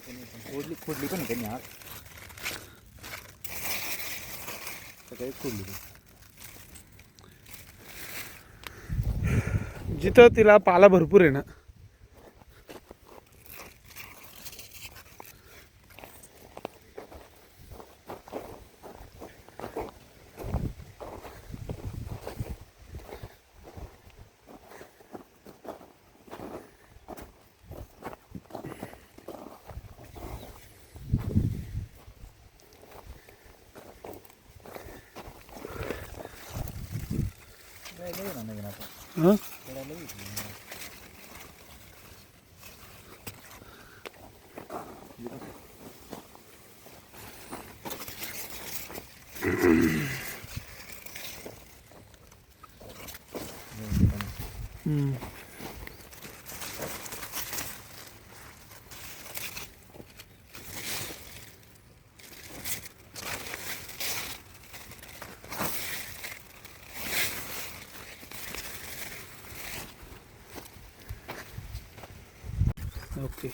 खोडली पण त्यांनी आज सकाळी खोडली. जिथं तिला पाला भरपूर आहे ना, हं? हम्म. ओके.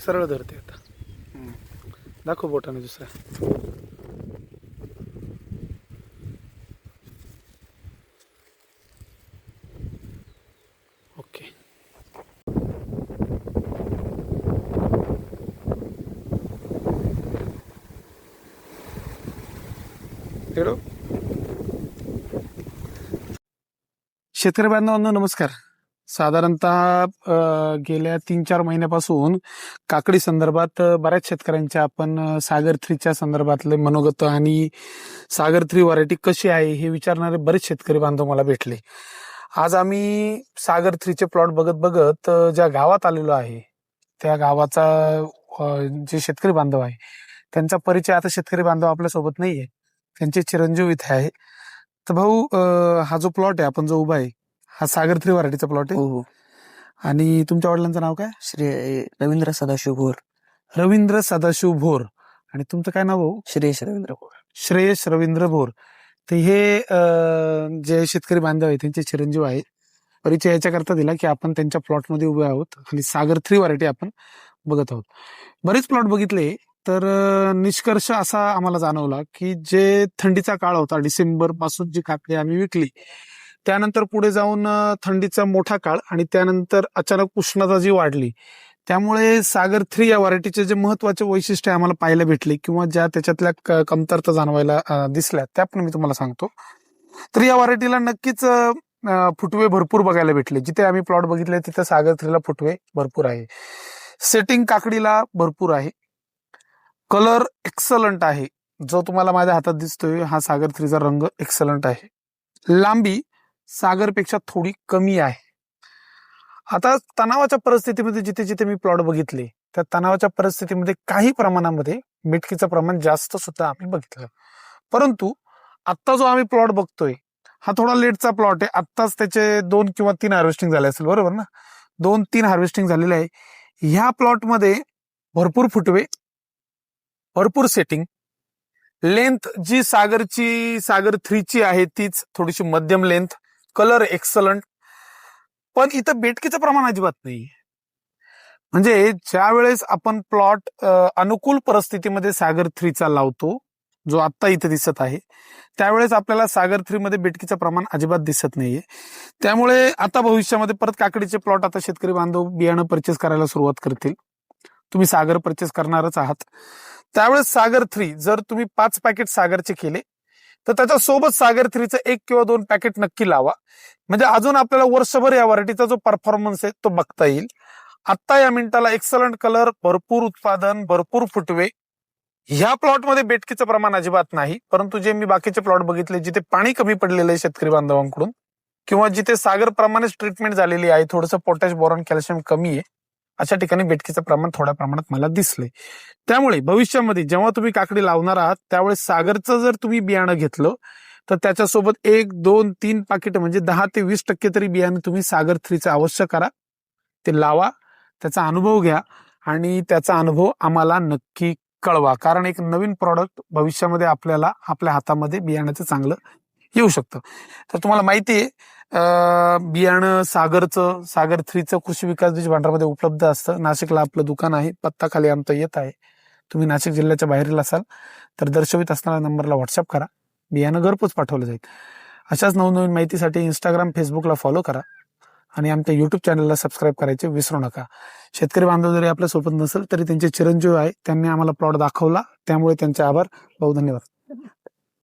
सरळ धरते आता. दाखव बोटाने दुसऱ्या. ओके. हेलो शेतकरी बांधवांनो, नमस्कार. साधारणतः गेल्या 3-4 महिन्यापासून काकडी संदर्भात बऱ्याच शेतकऱ्यांच्या आपण सागर 3च्या संदर्भातले मनोगत आणि सागर 3 व्हरायटी कशी आहे हे विचारणारे बरेच शेतकरी बांधव मला भेटले. आज आम्ही सागर 3चे प्लॉट बघत बघत ज्या गावात आलेलो आहे त्या गावाचा जे शेतकरी बांधव आहे त्यांचा परिचय, आता शेतकरी बांधव आपल्या सोबत नाहीये, त्यांचे चिरंजीव इथे आहे. तर भाऊ, हा जो प्लॉट आहे आपण जो उभा आहे हा सागर 3 व्हरायटीचा प्लॉट आहे. हो. आणि तुमच्या वडिलांचं नाव काय? श्री रवींद्र सदाशिव भोर. रवींद्र सदाशिव भोर. आणि तुमचं काय नाव भाऊ? श्रेयश रवींद्र भोर. श्रेयश रवींद्र भोर. तर हे जे शेतकरी बांधव आहेत त्यांचे चिरंजीव आहेत. परिचय याच्याकरता दिला की आपण त्यांच्या प्लॉटमध्ये उभे आहोत आणि सागर 3 व्हरायटी आपण बघत आहोत. बरेच प्लॉट बघितले तर निष्कर्ष असा आम्हाला जाणवला की जे थंडीचा काळ होता, डिसेंबर पासून जी काकडी आम्ही विकली, त्यानंतर पुढे जाऊन थंडीचा मोठा काळ आणि त्यानंतर अचानक उष्णता जी वाढली, त्यामुळे सागर 3 या व्हरायटीचे जे महत्वाचे वैशिष्ट्य आम्हाला पाहायला भेटले किंवा ज्या त्याच्यातल्या कमतरता जाणवायला दिसल्या त्या पण मी तुम्हाला सांगतो. तर या व्हरायटीला नक्कीच फुटवे भरपूर बघायला भेटले. जिथे आम्ही प्लॉट बघितले तिथे सागर 3ला फुटवे भरपूर आहे. सेटिंग काकडीला भरपूर आहे. कलर एक्सलंट आहे. जो तुम्हाला माझ्या हातात दिसतोय हा सागर 3चा रंग एक्सलंट आहे. लांबी सागरपेक्षा थोडी कमी आहे. आता तणावाच्या परिस्थितीमध्ये जिथे जिथे मी प्लॉट बघितले त्या तणावाच्या परिस्थितीमध्ये काही प्रमाणामध्ये मिटकीचं प्रमाण जास्त सुद्धा आम्ही बघितलं. परंतु आत्ता जो आम्ही प्लॉट बघतोय हा थोडा लेटचा प्लॉट आहे. आत्ताच त्याचे 2 किंवा 3 हार्वेस्टिंग झाले असेल, बरोबर ना? 2-3 हार्वेस्टिंग झालेले आहे. ह्या प्लॉटमध्ये भरपूर फुटवे, भरपूर सेटिंग, लेंथ जी सागर 3ची आहे तीच थोडीशी मध्यम लेंथ, कलर एक्सलंट. पण इथं बेटकीचं प्रमाण अजिबात नाही. म्हणजे ज्या वेळेस आपण प्लॉट अनुकूल परिस्थितीमध्ये सागर 3चा लावतो, जो आता इथे दिसत आहे, त्यावेळेस आपल्याला सागर 3 मध्ये बेटकीचं प्रमाण अजिबात दिसत नाहीये. त्यामुळे आता भविष्यामध्ये परत काकडीचे प्लॉट आता शेतकरी बांधव बियाणं परचेस करायला सुरुवात करतील. तुम्ही सागर परचेस करणारच आहात, त्यावेळेस सागर 3 जर तुम्ही 5 पॅकेट सागरचे केले तर त्याच्यासोबत सागर 3चं 1 किंवा 2 पॅकेट नक्की लावा. म्हणजे अजून आपल्याला वर्षभर या व्हरायटीचा जो परफॉर्मन्स आहे तो बघता येईल. आता या मिनिटाला एक्सलंट कलर, भरपूर उत्पादन, भरपूर फुटवे. ह्या प्लॉटमध्ये बेटकीचं प्रमाण अजिबात नाही. परंतु जे मी बाकीचे प्लॉट बघितले जिथे पाणी कमी पडलेलं आहे शेतकरी बांधवांकडून किंवा जिथे सागर प्रमाणेच ट्रीटमेंट झालेली आहे, थोडंसं पोटॅश, बोरॉन, कॅल्शियम कमी आहे, अशा ठिकाणी बेटकीचं प्रमाण थोड्या प्रमाणात मला दिसलंय. त्यामुळे भविष्यामध्ये जेव्हा तुम्ही काकडी लावणार आहात त्यावेळेस सागरचं जर तुम्ही बियाणं घेतलं तर त्याच्यासोबत 1, 2, 3 पाकिट म्हणजे 10 ते 20% तरी बियाणं तुम्ही सागर 3चं अवश्य करा. ते लावा, त्याचा अनुभव घ्या आणि त्याचा अनुभव आम्हाला नक्की कळवा. कारण एक नवीन प्रॉडक्ट भविष्यामध्ये आपल्याला आपल्या हातामध्ये बियाण्याचं चांगलं येऊ शकतं. तर तुम्हाला माहिती आहे बियाणं सागर 3चं कृषी विकास बीज भांडारमध्ये उपलब्ध असतं. नाशिकला आपलं दुकान आहे, पत्ता खाली आमचा येत आहे. तुम्ही नाशिक जिल्ह्याच्या बाहेरील असाल तर दर्शवित असणाऱ्या नंबरला व्हॉट्सअप करा, बियाणं घरपोच पाठवलं जाईल. अशाच नवनवीन माहितीसाठी इंस्टाग्राम, फेसबुकला फॉलो करा आणि आमच्या युट्यूब चॅनलला सबस्क्राईब करायचे विसरू नका. शेतकरी बांधव जरी आपल्या सोबत नसेल तरी त्यांचे चिरंजीव आहे, त्यांनी आम्हाला प्लॉट दाखवला, त्यामुळे त्यांचे आभार. बहुत धन्यवाद.